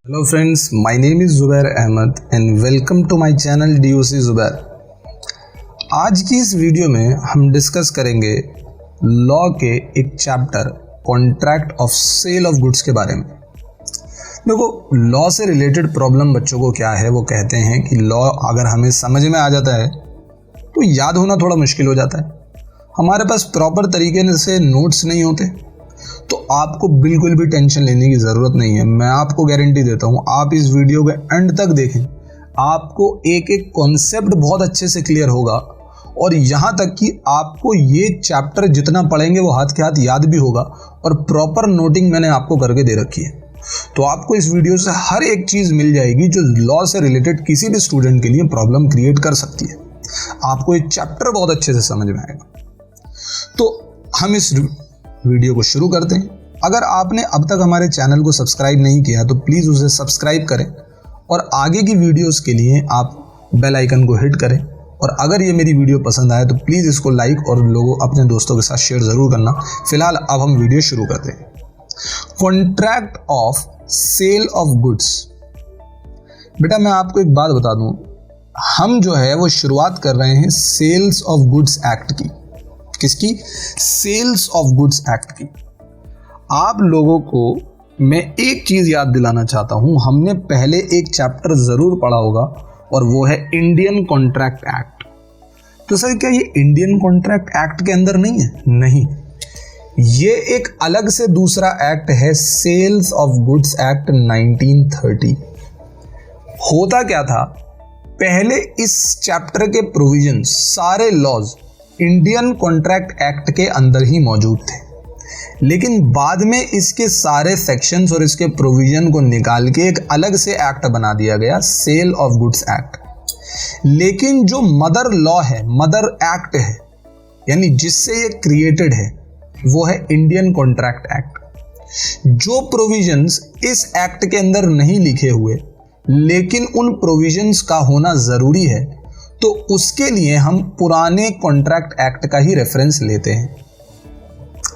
Hello friends, my name is Zubair Ahmed and welcome to my channel DOC Zubair। आज की इस video में हम डिस्कस करेंगे लॉ के एक chapter contract of sale of goods के बारे में। देखो, लॉ से रिलेटेड प्रॉब्लम बच्चों को क्या है, वो कहते हैं कि लॉ अगर हमें समझ में आ जाता है तो याद होना थोड़ा मुश्किल हो जाता है। हमारे पास प्रॉपर तरीके से नोट्स नहीं होते तो आपको बिल्कुल भी टेंशन लेने की ज़रूरत नहीं है। मैं आपको गारंटी देता हूँ, आप इस वीडियो के एंड तक देखें, आपको एक एक कॉन्सेप्ट बहुत अच्छे से क्लियर होगा और यहाँ तक कि आपको ये चैप्टर जितना पढ़ेंगे वो हाथ के हाथ याद भी होगा और प्रॉपर नोटिंग मैंने आपको करके दे रखी है। तो आपको इस वीडियो से हर एक चीज़ मिल जाएगी जो लॉ से रिलेटेड किसी भी स्टूडेंट के लिए प्रॉब्लम क्रिएट कर सकती है। आपको ये चैप्टर बहुत अच्छे से समझ में आएगा। तो हम इस वीडियो को शुरू करते हैं। अगर आपने अब तक हमारे चैनल को सब्सक्राइब नहीं किया तो प्लीज़ उसे सब्सक्राइब करें और आगे की वीडियोस के लिए आप बेल आइकन को हिट करें। और अगर ये मेरी वीडियो पसंद आए तो प्लीज़ इसको लाइक और अपने दोस्तों के साथ शेयर ज़रूर करना। फिलहाल अब हम वीडियो शुरू करते हैं। Contract of sale of goods. बेटा, मैं आपको एक बात बता दूं, हम जो है वो शुरुआत कर रहे हैं सेल्स ऑफ गुड्स एक्ट की। किसकी? सेल्स ऑफ गुड्स एक्ट की। आप लोगों को मैं एक चीज़ याद दिलाना चाहता हूं, हमने पहले एक चैप्टर ज़रूर पढ़ा होगा और वो है इंडियन कॉन्ट्रैक्ट एक्ट। तो सर, क्या ये इंडियन कॉन्ट्रैक्ट एक्ट के अंदर नहीं है? नहीं, ये एक अलग से दूसरा एक्ट है, सेल्स ऑफ गुड्स एक्ट 1930। होता क्या था, पहले इस चैप्टर के प्रोविजंस, सारे लॉज इंडियन कॉन्ट्रैक्ट एक्ट के अंदर ही मौजूद थे, लेकिन बाद में इसके सारे सेक्शंस और इसके प्रोविजन को निकाल के एक अलग से एक्ट बना दिया गया, सेल ऑफ गुड्स एक्ट। लेकिन जो मदर लॉ है, मदर एक्ट है, यानी जिससे ये क्रिएटेड है, वो है इंडियन कॉन्ट्रैक्ट एक्ट। जो प्रोविजंस इस एक्ट के अंदर नहीं लिखे हुए लेकिन उन प्रोविजंस का होना ज़रूरी है, तो उसके लिए हम पुराने कॉन्ट्रैक्ट एक्ट का ही रेफरेंस लेते हैं।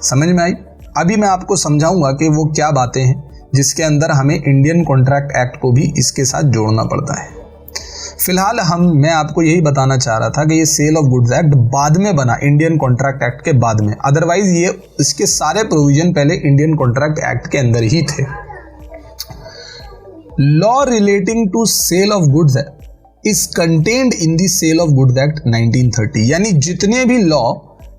समझ में आई? अभी मैं आपको समझाऊंगा कि वो क्या बातें हैं जिसके अंदर हमें इंडियन कॉन्ट्रैक्ट एक्ट को भी इसके साथ जोड़ना पड़ता है। फिलहाल मैं आपको यही बताना चाह रहा था कि ये सेल ऑफ गुड्स एक्ट बाद में बना, इंडियन कॉन्ट्रैक्ट एक्ट के बाद में। अदरवाइज ये इसके सारे प्रोविजन पहले इंडियन कॉन्ट्रैक्ट एक्ट के अंदर ही थे। Law relating to sale of goods is contained in the sale of goods act 1930। यानी जितने भी लॉ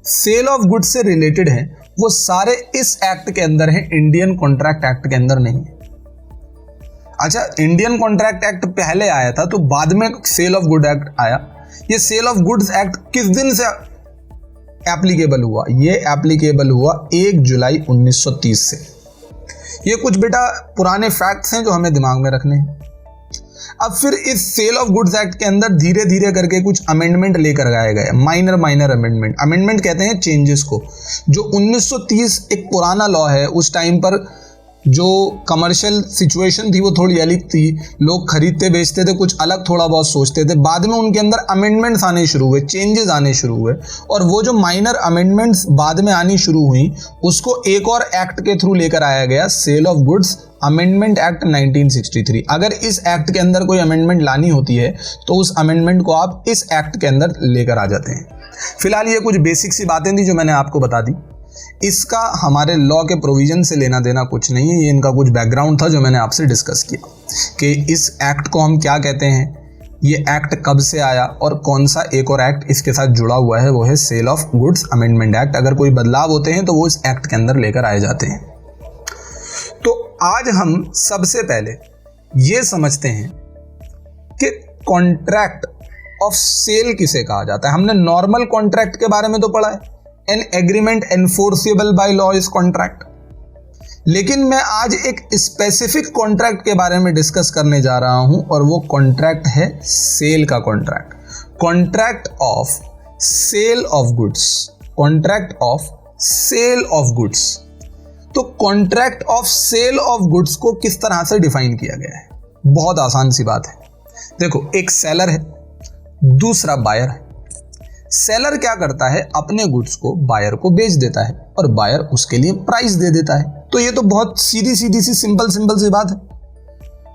सेल ऑफ गुड्स से रिलेटेड हैं वो सारे इस एक्ट के अंदर हैं, इंडियन कॉन्ट्रैक्ट एक्ट के अंदर नहीं है। अच्छा, इंडियन कॉन्ट्रैक्ट एक्ट पहले आया था तो बाद में सेल ऑफ गुड एक्ट आया। ये सेल ऑफ गुड्स एक्ट किस दिन से एप्लीकेबल हुआ? ये एप्लीकेबल हुआ 1 जुलाई 1930 से। ये कुछ बेटा पुराने फैक्ट्स हैं जो हमें दिमाग में रखने हैं। अब फिर इस सेल ऑफ गुड्स एक्ट के अंदर धीरे धीरे करके कुछ अमेंडमेंट लेकर आए गए, माइनर अमेंडमेंट। अमेंडमेंट कहते हैं चेंजेस को। जो 1930 एक पुराना लॉ है, उस टाइम पर जो कमर्शियल सिचुएशन थी वो थोड़ी अलग थी, लोग खरीदते बेचते थे, कुछ अलग थोड़ा बहुत सोचते थे। बाद में उनके अंदर अमेंडमेंट्स आने शुरू हुए, चेंजेस आने शुरू हुए, और वो जो माइनर अमेंडमेंट्स बाद में आनी शुरू हुई उसको एक और एक्ट के थ्रू लेकर आया गया, sale of goods amendment act 1963। अगर इस एक्ट के अंदर कोई अमेंडमेंट लानी होती है तो उस अमेंडमेंट को आप इस एक्ट के अंदर लेकर आ जाते हैं। फिलहाल ये कुछ बेसिक सी बातें थी जो मैंने आपको बता दी। इसका हमारे लॉ के प्रोविजन से लेना देना कुछ नहीं है, ये इनका कुछ बैकग्राउंड था जो मैंने आपसे डिस्कस किया कि इस एक्ट को हम क्या कहते हैं, ये एक्ट कब से आया और कौन सा एक और एक्ट इसके साथ जुड़ा हुआ है, वो है sale of goods amendment act. अगर कोई बदलाव होते हैं तो वो इस एक्ट के अंदर लेकर आए जाते हैं। तो आज हम सबसे पहले ये समझते हैं कि कॉन्ट्रैक्ट ऑफ सेल किसे कहा जाता है। हमने नॉर्मल कॉन्ट्रैक्ट के बारे में तो पढ़ा है, an agreement enforceable by law is contract. लेकिन मैं आज एक स्पेसिफिक कॉन्ट्रैक्ट के बारे में डिस्कस करने जा रहा हूं और वो कॉन्ट्रैक्ट है सेल का contract, contract of sale of goods, contract of sale of goods. तो contract of sale of goods को किस तरह से डिफाइन किया गया है? बहुत आसान सी बात है। देखो, एक सेलर है, दूसरा बायर है। सेलर क्या करता है, अपने गुड्स को बायर को बेच देता है और बायर उसके लिए प्राइस दे देता है। तो ये तो बहुत सीधी सी सिंपल सी बात है।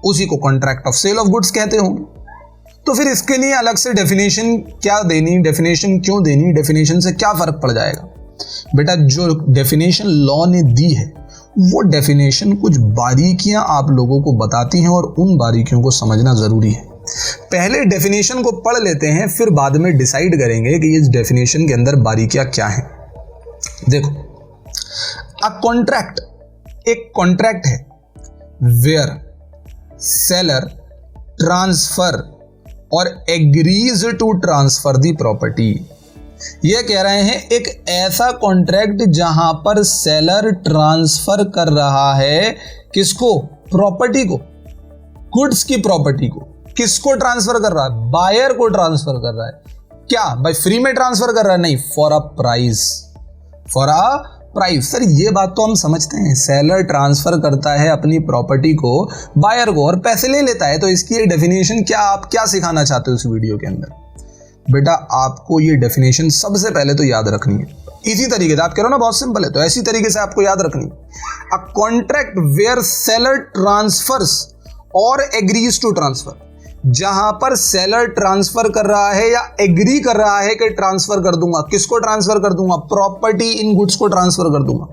उसी को contract of sale of goods कहते होंगे। तो फिर इसके लिए अलग से डेफिनेशन क्या देनी, डेफिनेशन क्यों देनी, डेफिनेशन से क्या फर्क पड़ जाएगा? बेटा जो डेफिनेशन लॉ ने दी है वो डेफिनेशन कुछ बारीकियां आप लोगों को बताती हैं और उन बारीकियों को समझना जरूरी है। पहले डेफिनेशन को पढ़ लेते हैं, फिर बाद में डिसाइड करेंगे कि इस डेफिनेशन के अंदर बारीकियां क्या हैं। देखो, अ कॉन्ट्रैक्ट एक कॉन्ट्रैक्ट है वेयर सेलर ट्रांसफर और agrees to transfer the property. ये कह रहे हैं एक ऐसा कॉन्ट्रैक्ट जहां पर सेलर ट्रांसफर कर रहा है किसको? प्रॉपर्टी को, गुड्स की प्रॉपर्टी को। किसको ट्रांसफर कर रहा है? बायर को ट्रांसफर कर रहा है। क्या भाई फ्री में ट्रांसफर कर रहा है? नहीं, for a price, for a price. Sir ये बात तो हम समझते हैं, सेलर ट्रांसफर करता है अपनी प्रॉपर्टी को बायर को और पैसे ले लेता है। तो इसकी ये डेफिनेशन क्या, आप क्या सिखाना चाहते हो इस वीडियो के अंदर? बेटा आपको ये डेफिनेशन सबसे पहले तो याद रखनी है इसी तरीके से। आप कह रहे हो ना बहुत सिंपल है, तो ऐसी तरीके से आपको याद रखनी है। A contract where seller transfers or agrees to transfer, जहां पर सेलर ट्रांसफर कर रहा है या एग्री कर रहा है कि ट्रांसफर कर दूंगा। किसको ट्रांसफर कर दूंगा? प्रॉपर्टी इन गुड्स को ट्रांसफर कर दूंगा।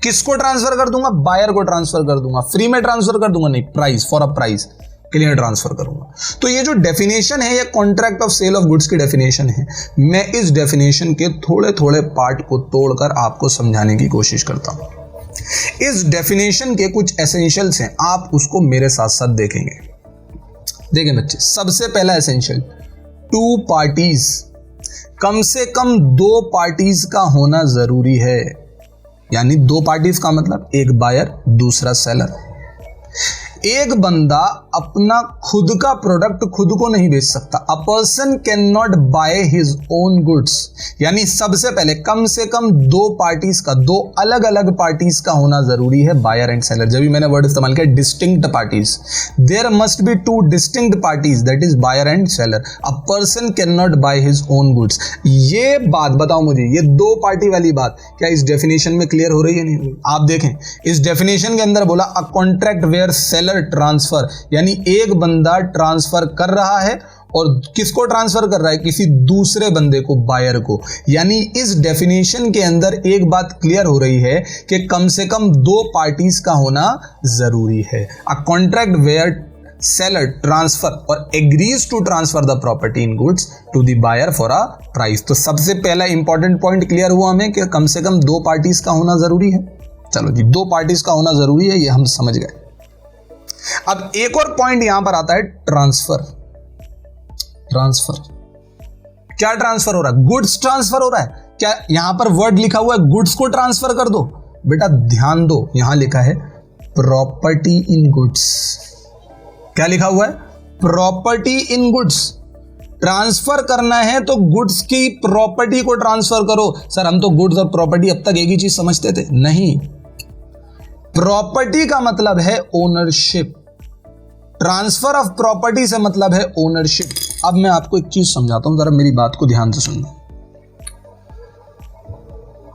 किसको ट्रांसफर कर दूंगा? बायर को ट्रांसफर कर दूंगा। फ्री में ट्रांसफर कर दूंगा? नहीं, प्राइस, फॉर अ प्राइस के लिए ट्रांसफर करूंगा। तो ये जो डेफिनेशन है ये contract of sale of goods की डेफिनेशन है। मैं इस डेफिनेशन के थोड़े थोड़े पार्ट को तोड़कर आपको समझाने की कोशिश करता हूं। इस डेफिनेशन के कुछ एसेंशियल्स हैं, आप उसको मेरे साथ साथ देखेंगे। देखें बच्चे, सबसे पहला एसेंशियल, टू पार्टीज, कम से कम दो पार्टीज का होना जरूरी है। यानी दो पार्टीज का मतलब एक बायर दूसरा सेलर। एक बंदा अपना खुद का प्रोडक्ट खुद को नहीं बेच सकता। अ person can not buy his own goods. यानी सबसे पहले कम से कम दो पार्टीज का, दो अलग अलग पार्टीज का होना जरूरी है, बायर एंड सेलर। जब भी मैंने वर्ड इस्तेमाल किया distinct parties, there must be two distinct parties, that is buyer and seller. A person can not buy his own goods. ये बात बताओ मुझे, ये दो पार्टी वाली बात क्या इस डेफिनेशन में क्लियर हो रही है? नहीं? आप देखें इस डेफिनेशन के अंदर बोला a contract where seller transfer, यानी एक बंदा ट्रांसफर कर रहा है और किसको ट्रांसफर कर रहा है? किसी दूसरे बंदे को, बायर को। यानी इस डेफिनेशन के अंदर एक बात क्लियर हो रही है कि कम से कम दो पार्टीज का होना जरूरी है। A contract where seller transfer और agrees to transfer the property in goods to the buyer for a price. तो सबसे पहला इंपॉर्टेंट पॉइंट क्लियर हुआ हमें कि कम से कम दो पार्टीज का होना जरूरी है। चलो जी, दो पार्टीज का होना जरूरी है, ये हम समझ गए। अब एक और पॉइंट यहां पर आता है, ट्रांसफर। ट्रांसफर क्या ट्रांसफर हो रहा है? गुड्स ट्रांसफर हो रहा है। क्या यहां पर वर्ड लिखा हुआ है गुड्स को ट्रांसफर कर दो? बेटा ध्यान दो, यहां लिखा है प्रॉपर्टी इन गुड्स। क्या लिखा हुआ है? Property in goods. ट्रांसफर करना है तो गुड्स की प्रॉपर्टी को ट्रांसफर करो। सर हम तो गुड्स और प्रॉपर्टी अब तक एक ही चीज समझते थे। नहीं, प्रॉपर्टी का मतलब है ओनरशिप। ट्रांसफर ऑफ प्रॉपर्टी से मतलब है ओनरशिप। अब मैं आपको एक चीज समझाता हूं, जरा मेरी बात को ध्यान से सुनना।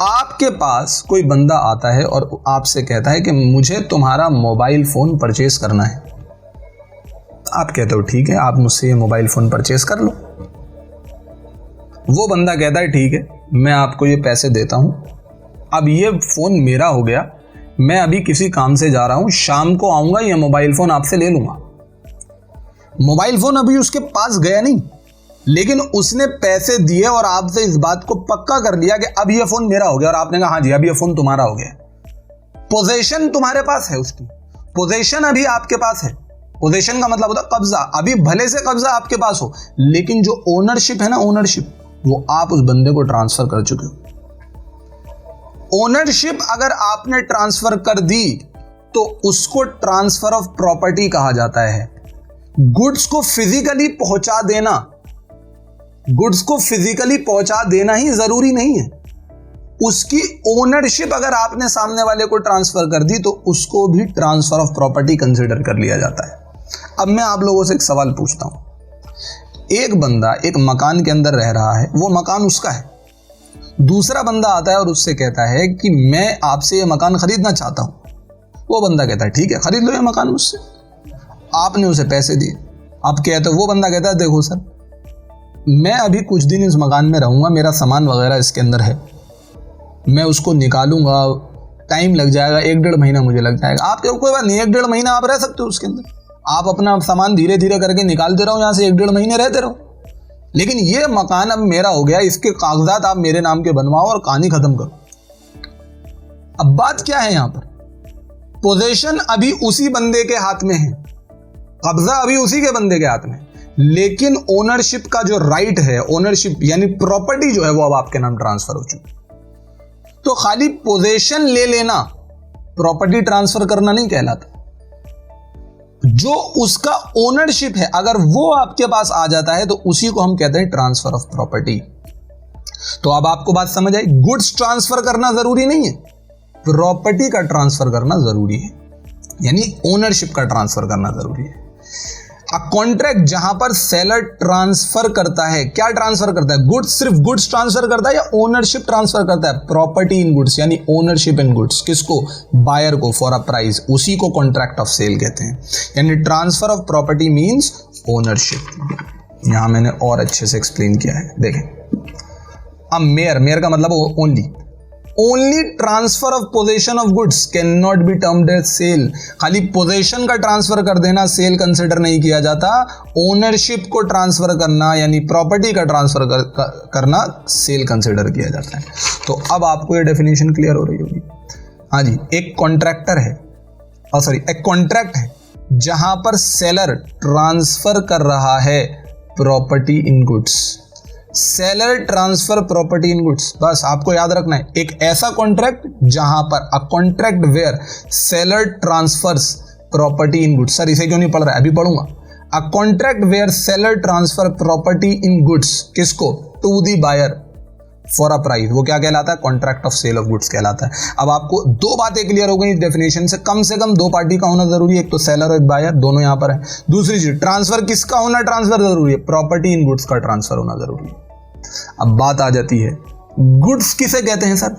आपके पास कोई बंदा आता है और आपसे कहता है कि मुझे तुम्हारा मोबाइल फोन परचेस करना है। आप कहते हो ठीक है, आप मुझसे ये मोबाइल फोन परचेस कर लो। वो बंदा कहता है ठीक है, मैं आपको ये पैसे देता हूं। अब ये फोन मेरा हो गया, मैं अभी किसी काम से जा रहा हूं, शाम को आऊंगा, ये मोबाइल फोन आपसे ले लूंगा। मोबाइल फोन अभी उसके पास गया नहीं, लेकिन उसने पैसे दिए और आपसे इस बात को पक्का कर लिया कि अब ये फोन मेरा हो गया, और आपने कहा हाँ जी अब ये फोन तुम्हारा हो गया। पोजेशन तुम्हारे पास है, उसकी पोजेशन अभी आपके पास है। पोजेशन का मतलब होता है कब्जा। अभी भले से कब्जा आपके पास हो, लेकिन जो ओनरशिप है ना, ओनरशिप वो आप उस बंदे को ट्रांसफर कर चुके हो। ओनरशिप अगर आपने ट्रांसफर कर दी तो उसको ट्रांसफर ऑफ प्रॉपर्टी कहा जाता है। गुड्स को फिजिकली पहुंचा देना, गुड्स को फिजिकली पहुंचा देना ही जरूरी नहीं है, उसकी ओनरशिप अगर आपने सामने वाले को ट्रांसफर कर दी तो उसको भी ट्रांसफर ऑफ प्रॉपर्टी कंसिडर कर लिया जाता है। अब मैं आप लोगों से एक सवाल पूछता हूं। एक बंदा एक मकान के अंदर रह रहा है, वो मकान उसका है। दूसरा बंदा आता है और उससे कहता है कि मैं आपसे ये मकान खरीदना चाहता हूं। वो बंदा कहता है ठीक है खरीद लो ये मकान मुझसे। आपने उसे पैसे दिए, आप कहते हो, वो बंदा कहता है देखो सर मैं अभी कुछ दिन इस मकान में रहूँगा, मेरा सामान वगैरह इसके अंदर है, मैं उसको निकालूंगा, टाइम लग जाएगा, 1-1.5 महीना मुझे लग जाएगा। आप कहो कोई बात नहीं, 1-1.5 महीना आप रह सकते हो उसके अंदर, आप अपना सामान धीरे धीरे करके निकालते रहो, यहाँ से 1-1.5 महीने रहते रहो, लेकिन ये मकान अब मेरा हो गया, इसके कागजात आप मेरे नाम के बनवाओ और कहानी खत्म करो। अब बात क्या है यहाँ पर, पोजीशन अभी उसी बंदे के हाथ में है, कब्जा अभी उसी के बंदे के हाथ में, लेकिन ओनरशिप का जो राइट है, ओनरशिप यानी प्रॉपर्टी जो है वो अब आपके नाम ट्रांसफर हो चुकी। तो खाली पोजीशन ले लेना प्रॉपर्टी ट्रांसफर करना नहीं कहलाता। जो उसका ओनरशिप है अगर वो आपके पास आ जाता है तो उसी को हम कहते हैं ट्रांसफर ऑफ प्रॉपर्टी। तो अब आपको बात समझ आई, गुड्स ट्रांसफर करना जरूरी नहीं है, प्रॉपर्टी का ट्रांसफर करना जरूरी है, यानी ओनरशिप का ट्रांसफर करना जरूरी है। कॉन्ट्रैक्ट जहां पर सेलर ट्रांसफर करता है, क्या ट्रांसफर करता है, गुड्स, सिर्फ गुड्स ट्रांसफर करता है या ओनरशिप ट्रांसफर करता है, प्रॉपर्टी इन गुड्स यानी ओनरशिप इन गुड्स, किसको, बायर को, फॉर अ प्राइस, उसी को कॉन्ट्रैक्ट ऑफ सेल कहते हैं। यानी transfer of property means ownership. यहां मैंने और अच्छे से एक्सप्लेन किया है, देखें। अब मेयर का मतलब only transfer of possession of goods can not be termed as sale. खाली पोजेशन का ट्रांसफर कर देना सेल कंसिडर नहीं किया जाता, ओनरशिप को ट्रांसफर करना यानी प्रॉपर्टी का ट्रांसफर करना सेल कंसिडर किया जाता है। तो अब आपको ये डेफिनेशन क्लियर हो रही होगी। हाँ जी, एक कॉन्ट्रैक्टर है, एक कॉन्ट्रैक्ट है जहां पर सेलर ट्रांसफर कर रहा है property in goods, seller transfer property in goods, बस आपको याद रखना है। एक ऐसा कॉन्ट्रैक्ट जहां पर a contract where seller transfers property in goods, sir इसे क्यों नहीं पढ़ रहा है, अभी पढ़ूंगा। A contract where seller transfer property in goods, किसको, to the buyer for a price, वो क्या कहलाता है, contract of sale of goods कहलाता है। अब आपको दो बातें क्लियर हो गई इस डेफिनेशन से कम दो पार्टी का होना जरूरी है, एक तो सेलर और एक बायर, दोनों यहां पर है। दूसरी चीज, ट्रांसफर किसका होना ट्रांसफर जरूरी है, प्रॉपर्टी इन गुड्स का ट्रांसफर होना जरूरी है। अब बात आ जाती है, गुड्स किसे कहते हैं सर,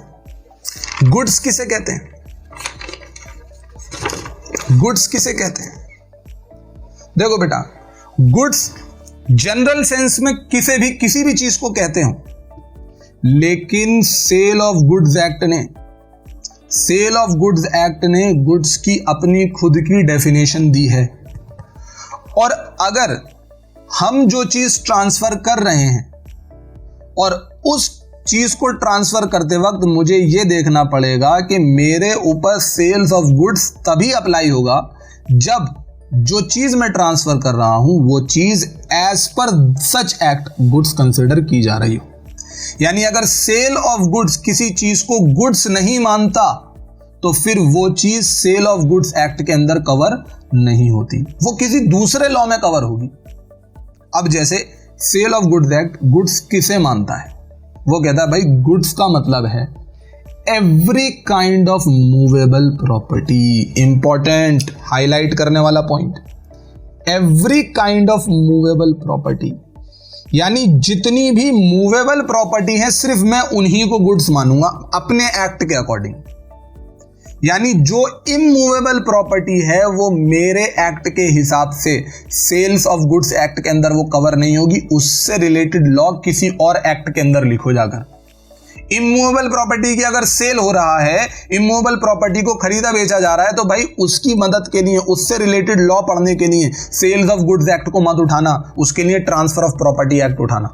गुड्स किसे कहते हैं, गुड्स किसे कहते हैं। देखो बेटा, गुड्स जनरल सेंस में किसी भी चीज को कहते हो, लेकिन सेल ऑफ गुड्स एक्ट ने गुड्स की अपनी खुद की डेफिनेशन दी है। और अगर हम जो चीज ट्रांसफर कर रहे हैं और उस चीज को ट्रांसफर करते वक्त मुझे यह देखना पड़ेगा कि मेरे ऊपर सेल्स ऑफ गुड्स तभी अप्लाई होगा जब जो चीज मैं ट्रांसफर कर रहा हूं वो चीज as per such act goods consider की जा रही हो। यानी अगर सेल ऑफ गुड्स किसी चीज को गुड्स नहीं मानता तो फिर वो चीज सेल ऑफ गुड्स एक्ट के अंदर कवर नहीं होती, वो किसी दूसरे लॉ में कवर होगी। अब जैसे sale of goods act goods किसे मानता है, वो कहता है भाई गुड्स का मतलब है every kind of movable property, important highlight करने वाला point, every kind of movable property, यानी जितनी भी मूवेबल प्रॉपर्टी है सिर्फ मैं उन्हीं को गुड्स मानूंगा अपने एक्ट के अकॉर्डिंग। यानी जो इमूवेबल प्रॉपर्टी है वो मेरे एक्ट के हिसाब से सेल्स ऑफ गुड्स एक्ट के अंदर वो कवर नहीं होगी, उससे रिलेटेड लॉ किसी और एक्ट के अंदर लिखो जाकर। इमूवेबल प्रॉपर्टी की अगर सेल हो रहा है, इमूवेबल प्रॉपर्टी को खरीदा बेचा जा रहा है, तो भाई उसकी मदद के लिए, उससे रिलेटेड लॉ पढ़ने के लिए सेल्स ऑफ गुड्स एक्ट को मत उठाना, उसके लिए ट्रांसफर ऑफ प्रॉपर्टी एक्ट उठाना,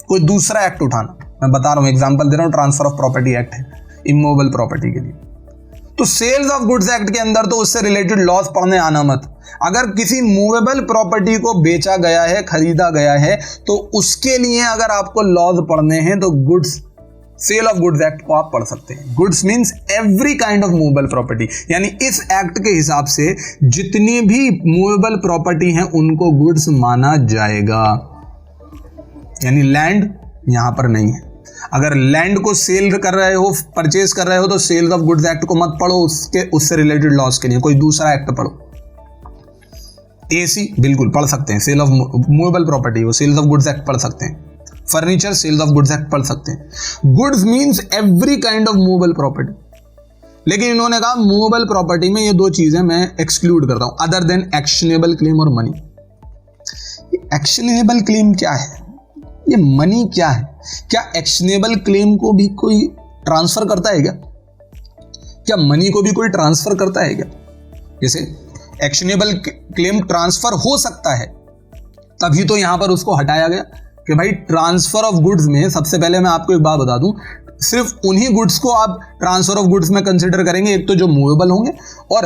कोई दूसरा एक्ट उठाना। मैं बता रहा हूं, एग्जांपल दे रहा हूं, ट्रांसफर ऑफ प्रॉपर्टी एक्ट है इमूवेबल प्रॉपर्टी के लिए। तो सेल्स ऑफ गुड्स एक्ट के अंदर तो उससे रिलेटेड लॉज पढ़ने आना मत। अगर किसी मूवेबल प्रॉपर्टी को बेचा गया है, खरीदा गया है, तो उसके लिए अगर आपको लॉज पढ़ने हैं तो goods, sale of goods act को आप पढ़ सकते हैं। Goods means every kind of movable property, यानी इस एक्ट के हिसाब से जितनी भी मूवेबल प्रॉपर्टी हैं उनको गुड्स माना जाएगा। यानी लैंड यहां पर नहीं है। अगर लैंड को सेल कर रहे हो, परचेज कर रहे हो, तो सेल्स ऑफ गुड्स एक्ट को मत पढ़ो, उससे रिलेटेड लॉस के लिए कोई दूसरा एक्ट पढ़ो। एसी बिल्कुल पढ़ सकते हैं, सेल ऑफ मूवेबल प्रॉपर्टी वो सेल्स ऑफ गुड्स एक्ट पढ़ सकते हैं। Furniture sales of goods act पढ़ सकते हैं। Goods means every kind of movable property, लेकिन इन्होंने कहा मूवेबल प्रॉपर्टी में ये दो चीजें मैं एक्सक्लूड करता हूं, अदर देन एक्शनेबल क्लेम और मनी। एक्शनेबल क्लेम क्या है, ये मनी क्या है? क्या एक्शनेबल क्लेम को भी कोई ट्रांसफर करता है क्या मनी को भी कोई ट्रांसफर करता है क्या? जैसे एक्शनेबल क्लेम ट्रांसफर हो सकता है, तभी तो यहां पर उसको हटाया गया कि भाई ट्रांसफर ऑफ गुड्स में सबसे पहले मैं आपको एक बात बता दूं, सिर्फ उन्हीं गुड्स को आप ट्रांसफर ऑफ गुड्स में कंसिडर करेंगे, एक तो जो मूवेबल होंगे, और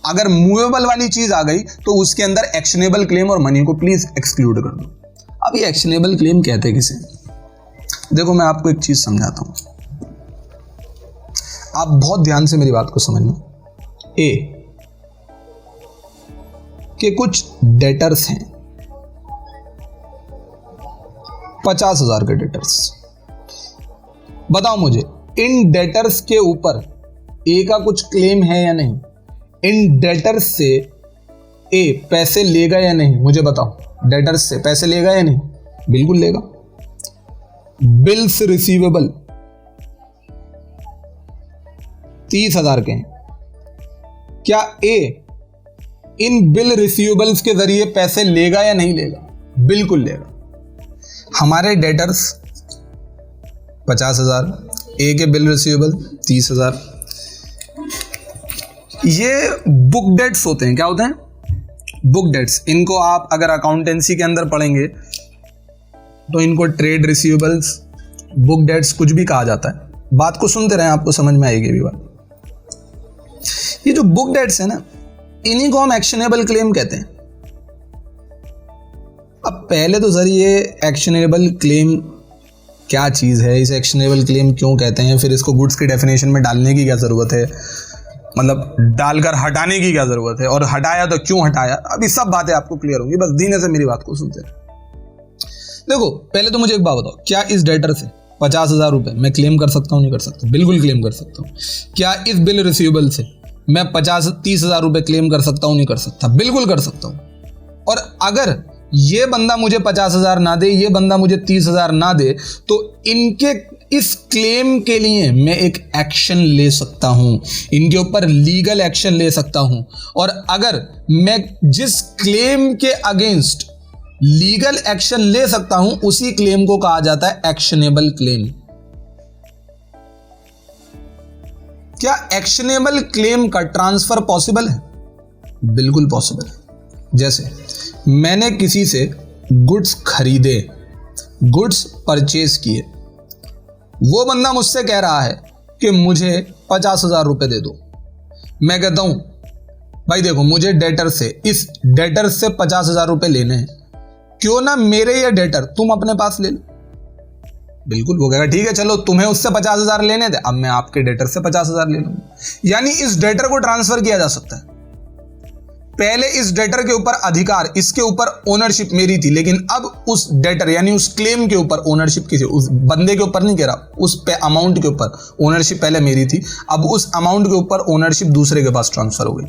अगर मूवेबल वाली चीज आ गई तो उसके अंदर एक्शनेबल क्लेम और मनी को प्लीज एक्सक्लूड कर दो। अब ये एक्शनेबल क्लेम कहते हैं किसे? देखो मैं आपको एक चीज समझाता हूं, आप बहुत ध्यान से मेरी बात को समझना। ए के कुछ डेटर्स हैं, 50,000 के डेटर्स। बताओ मुझे इन डेटर्स के ऊपर ए का कुछ क्लेम है या नहीं? इन डेटर्स से ए पैसे लेगा या नहीं? मुझे बताओ, डेटर्स से पैसे लेगा या नहीं? बिल्कुल लेगा। बिल्स रिसीवेबल 30,000 के हैं, क्या ए इन बिल रिसीवेबल्स के जरिए पैसे लेगा या नहीं लेगा? बिल्कुल लेगा। हमारे डेटर्स 50,000, ए के बिल रिसीवेबल 30,000। ये बुक डेट्स होते हैं। क्या होते हैं? Book debts. इनको आप अगर अकाउंटेंसी के अंदर पढ़ेंगे तो इनको ट्रेड रिसीवेबल्स, बुक डेट्स कुछ भी कहा जाता है। बात को सुनते रहें, आपको समझ में आएगी भी बात। ये जो बुक डेट्स है ना, इन्हीं को हम एक्शनेबल क्लेम कहते हैं। अब पहले तो सर ये एक्शनेबल क्लेम क्या चीज़ है, इसे एक्शनेबल क्लेम क्यों कहते हैं, फिर इसको गुड्स की डेफिनेशन में डालने की क्या ज़रूरत है, मतलब डालकर हटाने की क्या ज़रूरत है, और हटाया तो क्यों हटाया, अभी सब बातें आपको क्लियर होंगी, बस धीरे से मेरी बात को सुनते रहे। देखो पहले तो मुझे एक बात बताओ, क्या इस डेटर से 50,000 रुपये मैं क्लेम कर सकता हूँ? नहीं कर सकता? बिल्कुल क्लेम कर सकता हूँ। क्या इस बिल रिसीवेबल से मैं 30,000 रुपये क्लेम कर सकता हूँ? नहीं कर सकता? बिल्कुल कर सकता हूँ। और अगर ये बंदा मुझे 50,000 ना दे, ये बंदा मुझे 30,000 ना दे, तो इनके इस क्लेम के लिए मैं एक एक्शन ले सकता हूं, इनके ऊपर लीगल एक्शन ले सकता हूं। और अगर मैं जिस क्लेम के अगेंस्ट लीगल एक्शन ले सकता हूं, उसी क्लेम को कहा जाता है एक्शनेबल क्लेम। क्या एक्शनेबल क्लेम का ट्रांसफर पॉसिबल है? बिल्कुल पॉसिबल है। जैसे मैंने किसी से गुड्स खरीदे, गुड्स परचेज किए, वो बंदा मुझसे कह रहा है कि मुझे 50,000 रुपये दे दो। मैं कहता हूं भाई देखो, मुझे डेटर से, इस डेटर से 50,000 रुपये लेने हैं, क्यों ना मेरे ये डेटर तुम अपने पास ले लो। बिल्कुल वो कहेगा ठीक है, चलो तुम्हें उससे 50,000 लेने दे, अब मैं आपके डेटर से 50,000 ले लूंगा। यानी इस डेटर को ट्रांसफर किया जा सकता है। पहले इस डेटर के ऊपर अधिकार, इसके ऊपर ओनरशिप मेरी थी, लेकिन अब उस डेटर यानी उस क्लेम के ऊपर ओनरशिप किसी, उस बंदे के ऊपर नहीं कह रहा, उस पे अमाउंट के ऊपर ओनरशिप पहले मेरी थी, अब उस अमाउंट के ऊपर ओनरशिप दूसरे के पास ट्रांसफर हो गई।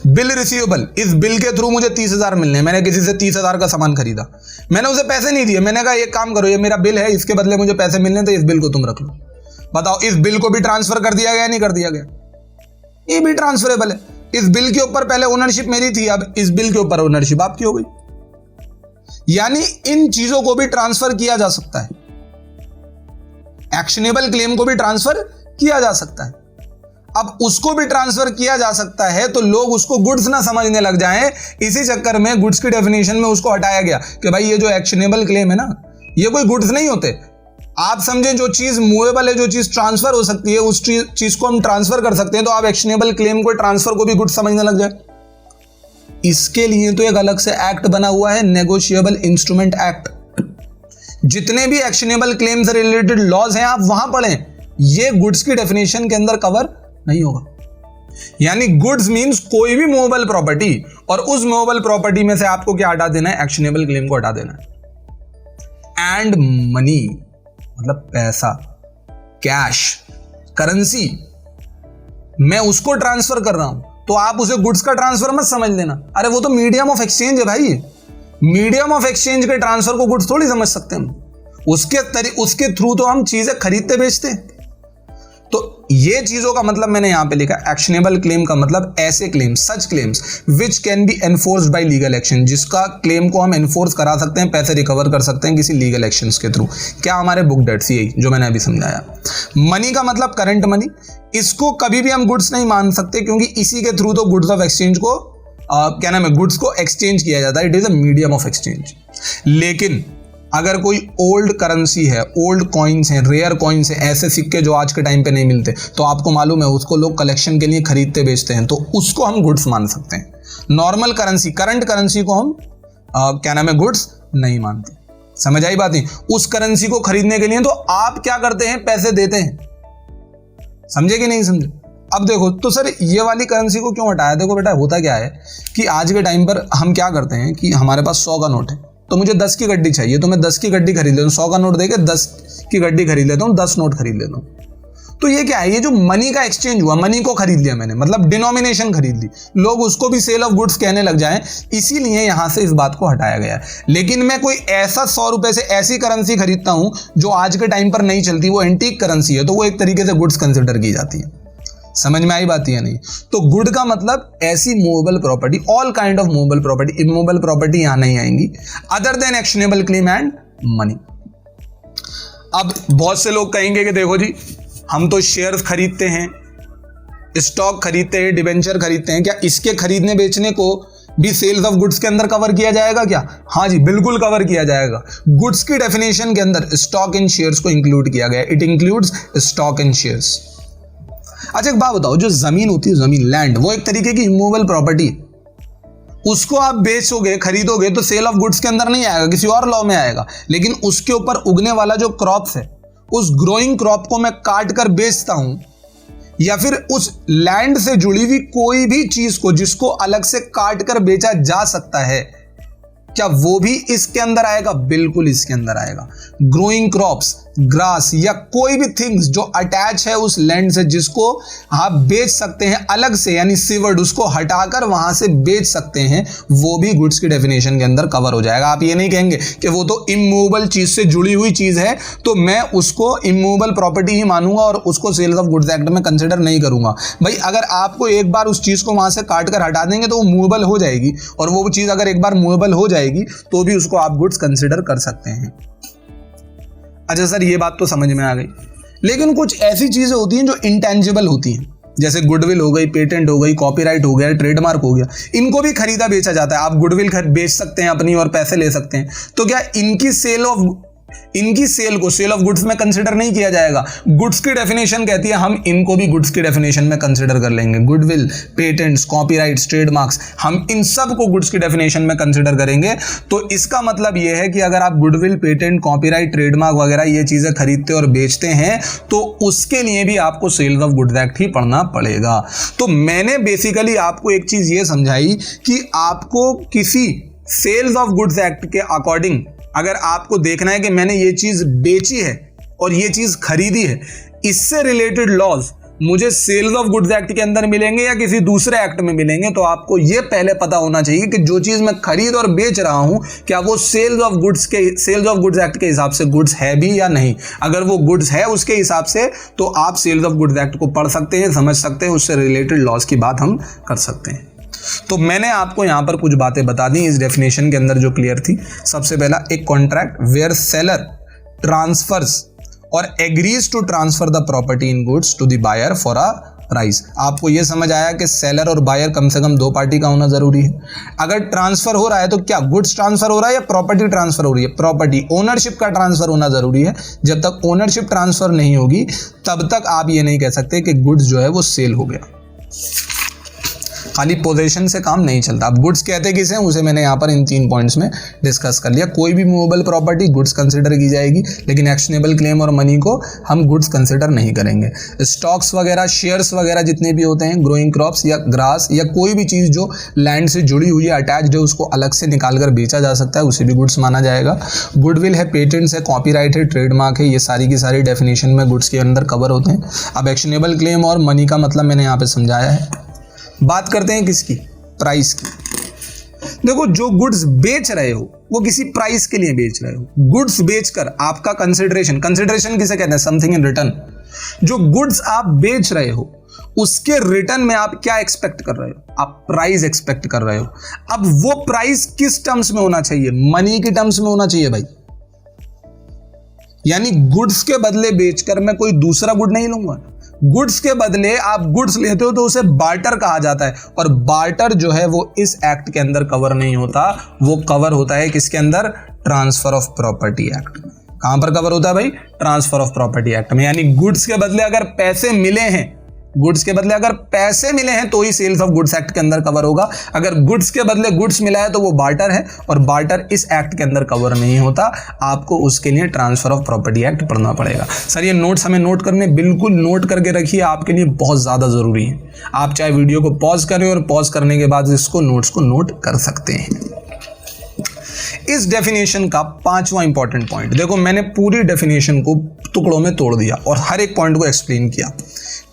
बिल रिसीवेबल, इस बिल के थ्रू मुझे 30,000 मिलने, मैंने किसी से 30,000 का सामान खरीदा, मैंने उसे पैसे नहीं दिए, मैंने कहा एक काम करो, ये मेरा बिल है, इसके बदले मुझे पैसे मिलने, तो इस बिल को तुम रख लो। बताओ इस बिल को भी ट्रांसफर कर दिया गया, नहीं कर दिया गया? ये भी ट्रांसफरेबल है। इस बिल के ऊपर पहले ओनरशिप मेरी थी, अब इस बिल के ऊपर ओनरशिप आपकी हो गई। यानी इन चीजों को भी ट्रांसफर किया जा सकता है, एक्शनेबल क्लेम को भी ट्रांसफर किया जा सकता है। अब उसको भी ट्रांसफर किया जा सकता है तो लोग उसको गुड्स ना समझने लग जाएं, इसी चक्कर में गुड्स की डेफिनेशन में उसको हटाया गया कि भाई ये जो एक्शनेबल क्लेम है ना, ये कोई गुड्स नहीं होते। आप समझें जो चीज मूवेबल है, जो चीज ट्रांसफर हो सकती है, उस चीज को हम ट्रांसफर कर सकते हैं, तो आप एक्शनेबल क्लेम को, ट्रांसफर को भी गुड्स समझने लग जाए। इसके लिए तो एक अलग से एक्ट बना हुआ है, नेगोशिएबल इंस्ट्रूमेंट एक्ट। जितने भी एक्शनेबल क्लेम से रिलेटेड लॉज हैं आप वहां पढ़ें, ये गुड्स की डेफिनेशन के अंदर कवर नहीं होगा। यानी गुड्स मींस कोई भी मूवेबल प्रॉपर्टी, और उस मूवेबल प्रॉपर्टी में से आपको क्या हटा देना है? एक्शनेबल क्लेम को हटा देना है। एंड मनी मतलब पैसा, कैश, करेंसी, मैं उसको ट्रांसफर कर रहा हूं, तो आप उसे गुड्स का ट्रांसफर मत समझ लेना। अरे वो तो मीडियम ऑफ एक्सचेंज है भाई, मीडियम ऑफ एक्सचेंज के ट्रांसफर को गुड्स थोड़ी समझ सकते हैं हम। उसके थ्रू तो हम चीजें खरीदते बेचते हैं। तो ये चीजों का मतलब मैंने यहां पे लिखा, एक्शनेबल क्लेम का मतलब ऐसे claim, such claims which can be enforced bye legal action, जिसका क्लेम को हम एनफोर्स करा सकते हैं, पैसे रिकवर कर सकते हैं किसी लीगल एक्शंस के थ्रू। क्या हमारे बुक डेट्स, यही जो मैंने अभी समझाया। मनी का मतलब करंट मनी, इसको कभी भी हम गुड्स नहीं मान सकते क्योंकि इसी के थ्रू तो गुड्स ऑफ एक्सचेंज को क्या नाम है, गुड्स को एक्सचेंज किया जाता है, it is a medium of exchange. लेकिन अगर कोई ओल्ड करेंसी है, ओल्ड कॉइन्स हैं, रेयर कॉइन्स हैं, ऐसे सिक्के जो आज के टाइम पे नहीं मिलते, तो आपको मालूम है उसको लोग कलेक्शन के लिए खरीदते बेचते हैं, तो उसको हम गुड्स मान सकते हैं। नॉर्मल करेंसी, करंट करेंसी को हम क्या नाम है, गुड्स नहीं मानते। समझ आई बात? नहीं, उस करेंसी को खरीदने के लिए तो आप क्या करते हैं, पैसे देते हैं। समझे कि नहीं समझे? अब देखो तो सर ये वाली करेंसी को क्यों हटाया? देखो बेटा, होता क्या है कि आज के टाइम पर हम क्या करते हैं कि हमारे पास 100 का नोट है, तो मुझे 10 की गड्डी चाहिए, तो मैं 10 की गड्डी खरीद लेता हूँ, 100 का नोट देके 10 की गड्डी खरीद लेता हूँ, 10 नोट खरीद लेता हूँ। तो ये क्या है, ये जो मनी का एक्सचेंज हुआ, मनी को खरीद लिया मैंने, मतलब डिनोमिनेशन खरीद ली। लोग उसको भी सेल ऑफ गुड्स कहने लग जाएं, इसीलिए यहां से इस बात को हटाया गया है। लेकिन मैं कोई ऐसा 100 रुपए से ऐसी करेंसी खरीदता हूं जो आज के टाइम पर नहीं चलती, वो एंटीक करेंसी है, तो वो एक तरीके से गुड्स कंसिडर की जाती है। समझ में आई बात या नहीं? तो गुड का मतलब ऐसी movable property, all kind of movable property, immovable property यहां नहीं आएंगी, other than actionable claim and money. अब बहुत से लोग कहेंगे कि देखो जी, हम तो शेयर्स खरीदते हैं, स्टॉक खरीदते हैं, डिबेंचर खरीदते हैं, क्या इसके खरीदने बेचने को भी सेल्स ऑफ गुड्स के अंदर कवर किया जाएगा क्या? हाँ जी, बिल्कुल कवर किया जाएगा। गुड्स की डेफिनेशन के अंदर स्टॉक एंड शेयर्स को इंक्लूड किया गया, it includes stock and shares. अच्छा एक बात बताओ, जो जमीन होती है, जमीन, लैंड, वो एक तरीके की इमूवेबल प्रॉपर्टी, उसको आप बेचोगे, खरीदोगे तो सेल ऑफ गुड्स के अंदर नहीं आएगा, किसी और लॉ में आएगा। लेकिन उसके ऊपर उगने वाला जो क्रॉप्स है, उस ग्रोइंग क्रॉप को मैं काट कर बेचता हूं, या फिर उस लैंड से जुड़ी हुई कोई भी चीज को जिसको अलग से काट कर बेचा जा सकता है, क्या वो भी इसके अंदर आएगा? बिल्कुल इसके अंदर आएगा। ग्रोइंग क्रॉप्स, ग्रास या कोई भी थिंग्स जो अटैच है उस लैंड से, जिसको आप बेच सकते हैं अलग से, यानी सीवर्ड, उसको हटाकर वहां से बेच सकते हैं, वो भी गुड्स की डेफिनेशन के अंदर कवर हो जाएगा। आप ये नहीं कहेंगे कि वो तो इमूवेबल चीज से जुड़ी हुई चीज है, तो मैं उसको इमूवेबल प्रॉपर्टी ही मानूंगा और उसको सेल्स ऑफ गुड्स एक्ट में कंसिडर नहीं करूंगा। भाई अगर आपको एक बार उस चीज को वहां से काट कर हटा देंगे तो वो मूवेबल हो जाएगी, और वो चीज अगर एक बार मूवेबल हो जाएगी तो भी उसको आप गुड्स कंसिडर कर सकते हैं। अच्छा सर, ये बात तो समझ में आ गई। लेकिन कुछ ऐसी चीजें होती हैं जो इंटेंजिबल होती हैं, जैसे गुडविल हो गई, पेटेंट हो गई, कॉपीराइट हो गया, ट्रेडमार्क हो गया, इनको भी खरीदा बेचा जाता है। आप गुडविल बेच सकते हैं अपनी और पैसे ले सकते हैं, तो क्या इनकी सेल को सेल ऑफ गुड्स में कंसिडर नहीं किया जाएगा? गुड्स की डेफिनेशन कहती है हम इनको भी गुड्स की डेफिनेशन में कंसिडर कर लेंगे। गुडविल, पेटेंट्स, कॉपीराइट्स, ट्रेडमार्क्स, हम इन सब को गुड्स की डेफिनेशन में कंसिडर करेंगे। तो इसका मतलब यह है कि अगर आप गुडविल, पेटेंट, कॉपीराइट, ट्रेडमार्क वगैरह ये चीजें खरीदते और बेचते हैं तो उसके लिए भी आपको सेल्स ऑफ गुड्स एक्ट ही पढ़ना पड़ेगा। तो मैंने बेसिकली आपको एक चीज ये समझाई कि आपको किसी सेल्स ऑफ गुड्स एक्ट के अकॉर्डिंग अगर आपको देखना है कि मैंने ये चीज बेची है और ये चीज खरीदी है, इससे रिलेटेड लॉज मुझे सेल्स ऑफ गुड्स एक्ट के अंदर मिलेंगे या किसी दूसरे एक्ट में मिलेंगे, तो आपको ये पहले पता होना चाहिए कि जो चीज मैं खरीद और बेच रहा हूं क्या वो सेल्स ऑफ गुड्स एक्ट के हिसाब से गुड्स है भी या नहीं। अगर वो गुड्स है उसके हिसाब से, तो आप सेल्स ऑफ गुड्स एक्ट को पढ़ सकते हैं, समझ सकते हैं, उससे रिलेटेड लॉज की बात हम कर सकते हैं। तो मैंने आपको यहां पर कुछ बातें बता दी इस डेफिनेशन के अंदर जो क्लियर थी। सबसे पहला, एक contract where seller transfers or agrees to transfer the property in goods to the buyer for a price. आपको यह समझ आया कि सेलर और बायर कम से कम 2 पार्टी का होना जरूरी है। अगर ट्रांसफर हो रहा है तो क्या गुड्स ट्रांसफर हो रहा है या प्रॉपर्टी ट्रांसफर हो रही है? प्रॉपर्टी, ओनरशिप का ट्रांसफर होना जरूरी है। जब तक ओनरशिप ट्रांसफर नहीं होगी तब तक आप ये नहीं कह सकते कि गुड्स जो है वो सेल हो गया। खाली पोजीशन से काम नहीं चलता। अब गुड्स कहते किसे हैं उसे मैंने यहाँ पर इन 3 पॉइंट्स में डिस्कस कर लिया। कोई भी मूवेबल प्रॉपर्टी गुड्स कंसिडर की जाएगी, लेकिन एक्शनेबल क्लेम और मनी को हम गुड्स कंसिडर नहीं करेंगे। स्टॉक्स वगैरह, शेयर्स वगैरह जितने भी होते हैं, ग्रोइंग क्रॉप्स या ग्रास या कोई भी चीज़ जो लैंड से जुड़ी हुई है, अटैच्ड है, उसको अलग से निकाल कर बेचा जा सकता है, उसे भी गुड्स माना जाएगा। गुडविल है, पेटेंट्स है, कॉपीराइट है, ट्रेडमार्क है, ये सारी की सारी डेफिनेशन में गुड्स के अंदर कवर होते हैं। अब एक्शनेबल क्लेम और मनी का मतलब मैंने यहाँ पे समझाया है। बात करते हैं किसकी? प्राइस की। देखो, जो गुड्स बेच रहे हो वो किसी प्राइस के लिए बेच रहे हो। गुड्स बेचकर आपका कंसिडरेशन किसे कहते हैं? Something in return. जो गुड्स आप बेच रहे हो उसके रिटर्न में आप क्या एक्सपेक्ट कर रहे हो? आप प्राइस एक्सपेक्ट कर रहे हो। अब वो प्राइस किस टर्म्स में होना चाहिए? मनी के टर्म्स में होना चाहिए भाई। यानी गुड्स के बदले बेचकर मैं कोई दूसरा गुड नहीं लूंगा। गुड्स के बदले आप गुड्स लेते हो तो उसे बार्टर कहा जाता है, और बार्टर जो है वो इस एक्ट के अंदर कवर नहीं होता, वो कवर होता है किसके अंदर? Transfer of property act. कहां पर कवर होता है भाई? ट्रांसफर ऑफ प्रॉपर्टी एक्ट में। यानी गुड्स के बदले अगर पैसे मिले हैं, गुड्स के बदले अगर पैसे मिले हैं तो ही सेल्स ऑफ गुड्स एक्ट के अंदर कवर होगा। अगर गुड्स के बदले गुड्स मिला है तो वो बार्टर है, और बार्टर इस एक्ट के अंदर कवर नहीं होता। आपको उसके लिए ट्रांसफर ऑफ प्रॉपर्टी एक्ट पढ़ना पड़ेगा। सर ये नोट्स हमें नोट करने, बिल्कुल नोट करके रखिए, आपके लिए बहुत ज़्यादा ज़रूरी है। आप चाहे वीडियो को पॉज करें और पॉज करने के बाद इसको नोट्स को नोट कर सकते हैं। इस डेफिनेशन का 5वां इंपॉर्टेंट पॉइंट देखो, मैंने पूरी डेफिनेशन को टुकड़ों में तोड़ दिया और हर एक पॉइंट को एक्सप्लेन किया।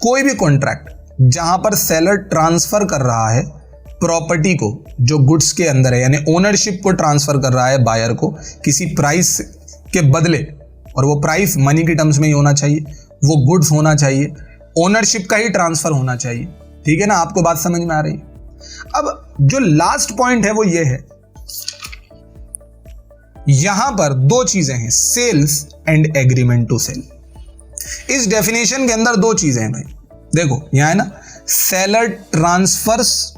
कोई भी कॉन्ट्रैक्ट जहां पर सेलर ट्रांसफर कर रहा है प्रॉपर्टी को जो गुड्स के अंदर है, यानी ओनरशिप को ट्रांसफर कर रहा है बायर को किसी प्राइस के बदले, और वो प्राइस मनी की टर्म्स में ही होना चाहिए, वो गुड्स होना चाहिए, ओनरशिप का ही ट्रांसफर होना चाहिए। ठीक है ना? आपको बात समझ में आ रही है? अब जो लास्ट पॉइंट है वो ये है, यहां पर दो चीजें हैं, sales and agreement to sale. इस डेफिनेशन के अंदर दो चीजें हैं भाई। देखो यहां है ना, seller transfers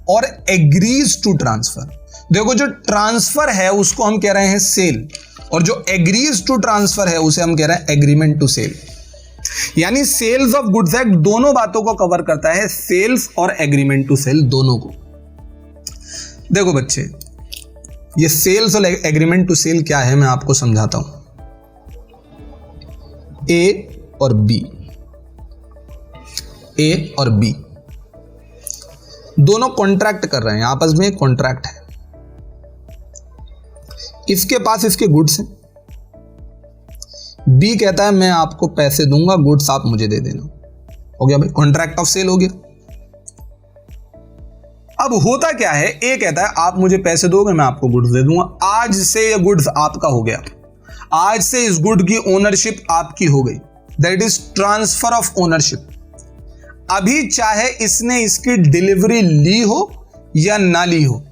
or agrees to transfer. देखो जो ट्रांसफर है उसको हम कह रहे हैं सेल, और जो एग्रीज टू ट्रांसफर है उसे हम कह रहे हैं एग्रीमेंट टू सेल। यानी सेल्स ऑफ गुड्स एक्ट दोनों बातों को कवर करता है, सेल्स और एग्रीमेंट टू सेल दोनों को। देखो बच्चे, ये सेल्स और एग्रीमेंट टू सेल क्या है मैं आपको समझाता हूं। ए और बी, ए और बी दोनों कॉन्ट्रैक्ट कर रहे हैं, आपस में एक कॉन्ट्रैक्ट है। इसके पास इसके गुड्स हैं, बी कहता है मैं आपको पैसे दूंगा, गुड्स आप मुझे दे देना। हो गया भाई, कॉन्ट्रैक्ट ऑफ सेल हो गया। अब होता क्या है, ए कहता है आप मुझे पैसे दोगे मैं आपको गुड्स दे दूंगा। आज से ये गुड्स आपका हो गया, आज से इस गुड की ओनरशिप आपकी हो गई, that is transfer of ownership. अभी चाहे इसने इसकी डिलीवरी ली हो या ना ली हो,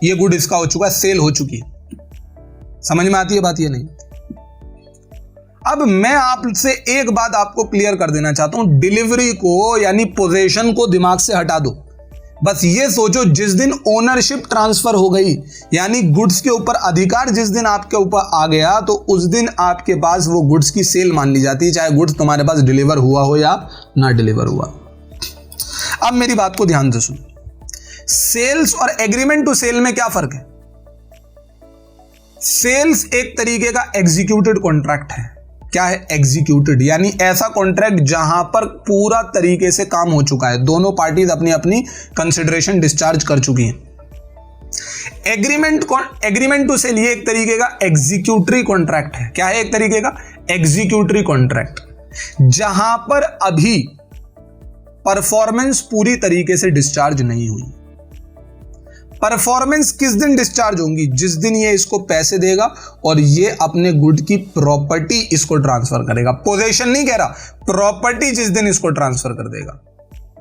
ये गुड इसका हो चुका है, सेल हो चुकी है। समझ में आती है बात? ये नहीं। अब मैं आपसे एक बात आपको क्लियर कर देना चाहता हूं, डिलीवरी को यानी पोजीशन को दिमाग से हटा दो। बस ये सोचो, जिस दिन ओनरशिप ट्रांसफर हो गई, यानी गुड्स के ऊपर अधिकार जिस दिन आपके ऊपर आ गया, तो उस दिन आपके पास वो गुड्स की सेल मान ली जाती है, चाहे गुड्स तुम्हारे पास डिलीवर हुआ हो या ना डिलीवर हुआ। अब मेरी बात को ध्यान से सुनो, सेल्स और एग्रीमेंट टू सेल में क्या फर्क है? सेल्स एक तरीके का एग्जीक्यूटेड कॉन्ट्रैक्ट है। क्या है? एग्जीक्यूटेड, यानी ऐसा कॉन्ट्रैक्ट जहां पर पूरा तरीके से काम हो चुका है, दोनों पार्टीज अपनी अपनी कंसिडरेशन डिस्चार्ज कर चुकी हैं। एग्रीमेंट टू सेल ये एक तरीके का एग्जीक्यूटरी कॉन्ट्रैक्ट है। क्या है? एक तरीके का एग्जीक्यूटरी कॉन्ट्रैक्ट, जहां पर अभी परफॉर्मेंस पूरी तरीके से डिस्चार्ज नहीं हुई। परफॉर्मेंस किस दिन डिस्चार्ज होंगी? जिस दिन ये इसको पैसे देगा और ये अपने गुड की प्रॉपर्टी इसको ट्रांसफर करेगा। पोजीशन नहीं कह रहा, प्रॉपर्टी जिस दिन इसको ट्रांसफर कर देगा।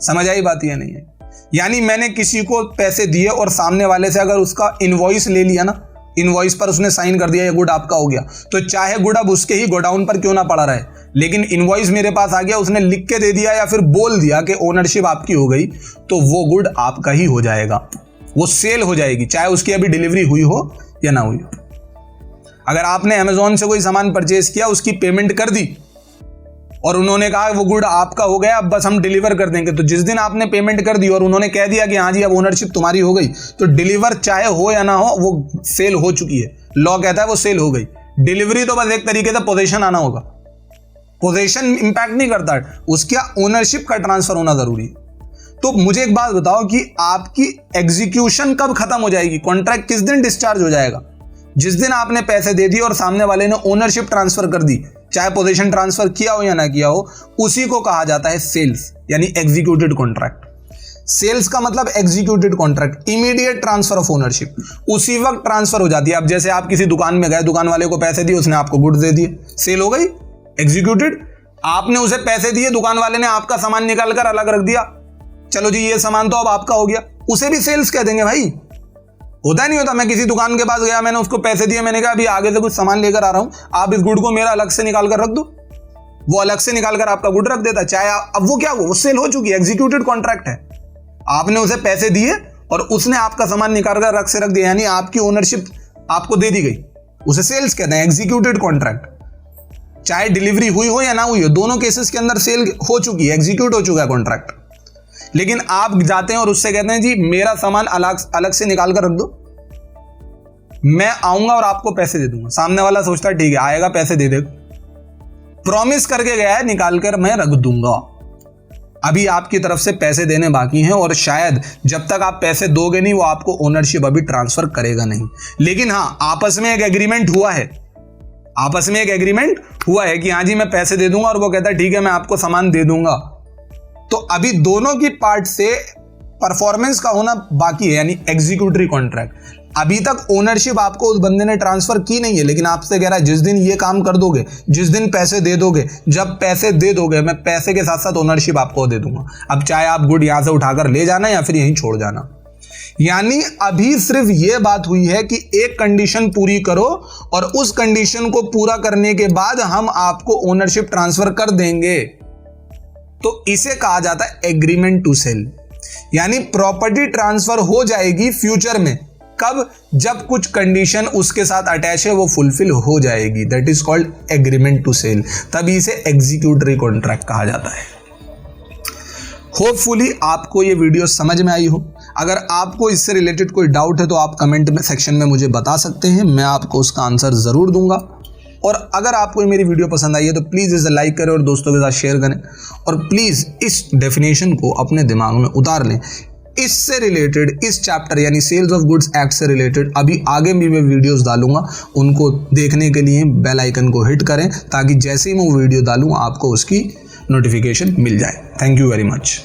समझ आई बात? या नहीं है? यानी मैंने किसी को पैसे दिए और सामने वाले से अगर उसका इनवॉइस ले लिया ना, इनवॉइस पर उसने साइन कर दिया, ये गुड आपका हो गया, तो चाहे गुड अब उसके ही गोडाउन पर क्यों ना पड़ा रहे, लेकिन इनवॉइस मेरे पास आ गया, उसने लिख के दे दिया या फिर बोल दिया कि ओनरशिप आपकी हो गई, तो वो गुड आपका ही हो जाएगा, वो सेल हो जाएगी, चाहे उसकी अभी डिलीवरी हुई हो या ना हुई हो। अगर आपने अमेज़न से कोई सामान परचेज किया, उसकी पेमेंट कर दी और उन्होंने कहा वो गुड आपका हो गया, अब बस हम डिलीवर कर देंगे, तो जिस दिन आपने पेमेंट कर दी और उन्होंने कह दिया कि हाँ जी अब ओनरशिप तुम्हारी हो गई, तो डिलीवर चाहे हो या ना हो वो सेल हो चुकी है। लॉ कहता है वो सेल हो गई। डिलीवरी तो बस एक तरीके से पोजीशन आना होगा, पोजीशन इंपैक्ट नहीं करता, उसका ओनरशिप का ट्रांसफर होना जरूरी है। तो मुझे एक बात बताओ कि आपकी एग्जीक्यूशन कब खत्म हो जाएगी, कॉन्ट्रैक्ट किस दिन डिस्चार्ज हो जाएगा? जिस दिन आपने पैसे दे दिए और सामने वाले ने ओनरशिप ट्रांसफर कर दी, चाहे पोजीशन ट्रांसफर किया हो या ना किया हो, उसी को कहा जाता है सेल्स, यानी एग्जीक्यूटेड कॉन्ट्रैक्ट। सेल्स का मतलब executed contract, immediate transfer of ownership, उसी वक्त ट्रांसफर हो जाती है। अब जैसे आप किसी दुकान में गए, दुकान वाले को पैसे दिए, उसने आपको गुड्स दे दिए, सेल हो गई, एग्जीक्यूटेड। आपने उसे पैसे दिए, दुकान वाले ने आपका सामान निकाल कर अलग रख दिया, चलो जी ये सामान तो अब आपका हो गया, उसे भी सेल्स कह देंगे भाई। होता नहीं होता, मैं किसी दुकान के पास गया, मैंने उसको पैसे दिए, मैंने कहा अभी आगे से कुछ सामान लेकर आ रहा हूं, आप इस गुड को मेरा अलग से निकाल कर रख दो। वो अलग से निकाल कर आपका गुड रख देता, चाहे अब वो क्या हुआ, वो सेल हो चुकी है, एग्जीक्यूटेड कॉन्ट्रैक्ट है। आपने उसे पैसे दिए और उसने आपका सामान निकाल कर रख से रख दिया, यानी आपकी ओनरशिप आपको दे दी गई, उसे सेल्स कहते हैं, एग्जीक्यूटेड कॉन्ट्रैक्ट। चाहे डिलीवरी हुई हो या ना हुई हो, दोनों केसेस के अंदर सेल हो चुकी है, एग्जीक्यूट हो चुका है कॉन्ट्रैक्ट। लेकिन आप जाते हैं और उससे कहते हैं जी मेरा सामान अलग से निकाल कर रख दो, मैं आऊंगा और आपको पैसे दे दूंगा। सामने वाला सोचता है ठीक है, आएगा पैसे दे देगा, प्रॉमिस करके गया है निकाल कर मैं रख दूंगा। अभी आपकी तरफ से पैसे देने बाकी हैं और शायद जब तक आप पैसे दोगे नहीं वो आपको ओनरशिप अभी ट्रांसफर करेगा नहीं। लेकिन हाँ, आपस में एक एग्रीमेंट हुआ है, आपस में एक एग्रीमेंट हुआ है कि हाँ जी मैं पैसे दे दूंगा, और वो कहता है ठीक है मैं आपको सामान दे दूंगा। तो अभी दोनों की पार्ट से परफॉर्मेंस का होना बाकी है, यानी एग्जीक्यूटरी कॉन्ट्रैक्ट। अभी तक ओनरशिप आपको उस बंदे ने ट्रांसफर की नहीं है, लेकिन आपसे कह रहा है जिस दिन ये काम कर दोगे, जिस दिन पैसे दे दोगे, जब पैसे दे दोगे मैं पैसे के साथ साथ ओनरशिप आपको दे दूंगा। अब चाहे आप गुड यहां से उठाकर ले जाना या फिर यहीं छोड़ जाना। यानी अभी सिर्फ ये बात हुई है कि एक कंडीशन पूरी करो और उस कंडीशन को पूरा करने के बाद हम आपको ओनरशिप ट्रांसफर कर देंगे। तो इसे कहा जाता है एग्रीमेंट टू सेल। यानी प्रॉपर्टी ट्रांसफर हो जाएगी फ्यूचर में, कब, जब कुछ कंडीशन उसके साथ अटैच है वो फुलफिल हो जाएगी, that is called agreement to sale. तभी इसे एग्जीक्यूटरी कॉन्ट्रैक्ट कहा जाता है। होपफुली आपको ये वीडियो समझ में आई हो। अगर आपको इससे रिलेटेड कोई डाउट है तो आप कमेंट में सेक्शन में मुझे बता सकते हैं, मैं आपको उसका आंसर जरूर दूंगा। और अगर आपको मेरी वीडियो पसंद आई है तो प्लीज़ इसे लाइक करें और दोस्तों के साथ शेयर करें, और प्लीज़ इस डेफिनेशन को अपने दिमाग में उतार लें। इससे रिलेटेड, इस चैप्टर यानी सेल्स ऑफ गुड्स एक्ट से रिलेटेड अभी आगे भी मैं वीडियोस डालूंगा, उनको देखने के लिए बेल आइकन को हिट करें ताकि जैसे ही मैं वो वीडियो डालूँ आपको उसकी नोटिफिकेशन मिल जाए। Thank you very much.